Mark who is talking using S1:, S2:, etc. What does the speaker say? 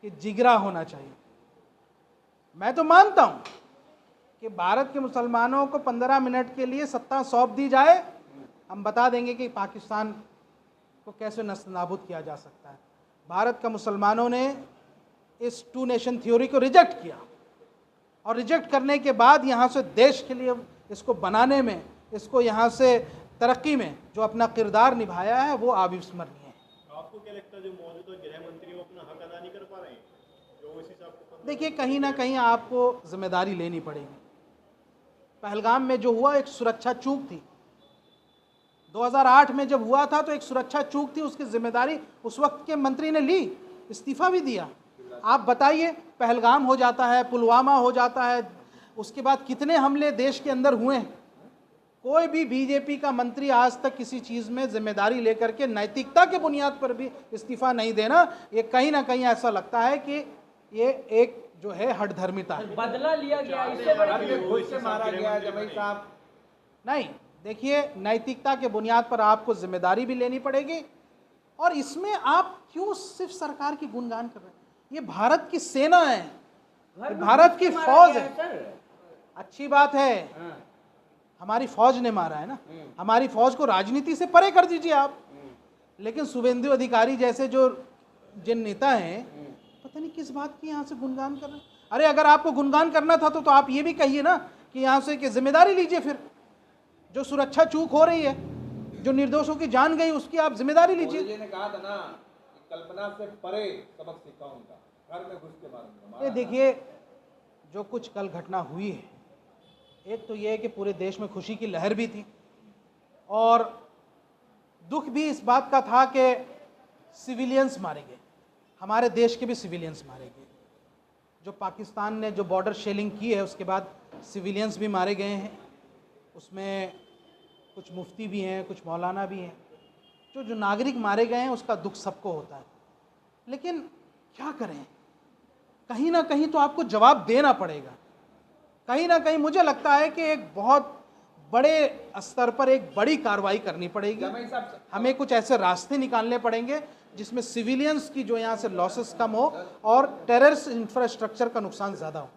S1: कि जिगरा होना चाहिए। मैं तो मानता हूं कि भारत के मुसलमानों को 15 मिनट के लिए सत्ता सौंप दी जाए, हम बता देंगे कि पाकिस्तान को कैसे नस्तानाबूद किया जा सकता है। भारत के मुसलमानों ने इस 2 नेशन थ्योरी को रिजेक्ट किया, और रिजेक्ट करने के बाद यहाँ से देश के लिए इसको बनाने में, इसको यहाँ से तरक्की में जो अपना किरदार निभाया है वो अविस्मरणीय है।
S2: आपको क्या लगता है जो मौजूदा गृह मंत्री वो अपना हक अदा नहीं कर पा रहे हैं? जो इस हिसाब से
S1: देखिए, कहीं ना कहीं आपको जिम्मेदारी लेनी पड़ेगी। पहलगाम में जो हुआ एक सुरक्षा चूक थी, 2008 में जब हुआ था तो एक सुरक्षा चूक थी, उसकी जिम्मेदारी उस वक्त के मंत्री ने ली, इस्तीफा भी दिया। आप बताइए, पहलगाम हो जाता है, पुलवामा हो जाता है, उसके बाद कितने हमले देश के अंदर हुए हैं। कोई भी बीजेपी का मंत्री आज तक किसी चीज़ में जिम्मेदारी लेकर के नैतिकता के बुनियाद पर भी इस्तीफा नहीं देना, ये कहीं ना कहीं ऐसा लगता है कि ये एक जो है हठधर्मिता है।
S3: बदला लिया गया, इससे बड़ी
S4: मारा गया जवाई साहब।
S1: नहीं, देखिए, नैतिकता के बुनियाद पर आपको जिम्मेदारी भी लेनी पड़ेगी। और इसमें आप क्यों सिर्फ सरकार की गुणगान कर रहे हैं? ये भारत की सेना है, ये भारत की फौज है। अच्छी बात है, हमारी फौज ने मारा है ना, हमारी फौज को राजनीति से परे कर दीजिए आप। लेकिन शुभेंदु अधिकारी जैसे जो जिन नेता हैं, पता नहीं किस बात की यहाँ से गुणगान कर रहे हैं। अरे अगर आपको गुणगान करना था तो आप ये भी कहिए ना कि यहाँ से कि जिम्मेदारी लीजिए। फिर जो सुरक्षा चूक हो रही है, जो निर्दोषों की जान गई, उसकी आप जिम्मेदारी लीजिए।
S4: मोदी जी ने कहा था ना कि कल्पना से परे सबक सीखा उनका, घर में घुस के मारूंगा।
S1: ये देखिए, जो कुछ कल घटना हुई है, एक तो ये है कि पूरे देश में खुशी की लहर भी थी, और दुख भी इस बात का था कि सिविलियंस मारे गए, हमारे देश के भी सिविलियंस मारे गए। जो पाकिस्तान ने जो बॉर्डर शेलिंग की है, उसके बाद सिविलियंस भी मारे गए हैं। उसमें कुछ मुफ्ती भी हैं, कुछ मौलाना भी हैं। जो नागरिक मारे गए हैं उसका दुख सबको होता है, लेकिन क्या करें, कहीं ना कहीं तो आपको जवाब देना पड़ेगा। कहीं ना कहीं मुझे लगता है कि एक बहुत बड़े स्तर पर एक बड़ी कार्रवाई करनी पड़ेगी। हमें कुछ ऐसे रास्ते निकालने पड़ेंगे जिसमें सिविलियंस की जो यहाँ से लॉसेस कम हो और टेररिस्ट इंफ्रास्ट्रक्चर का नुकसान ज़्यादा हो।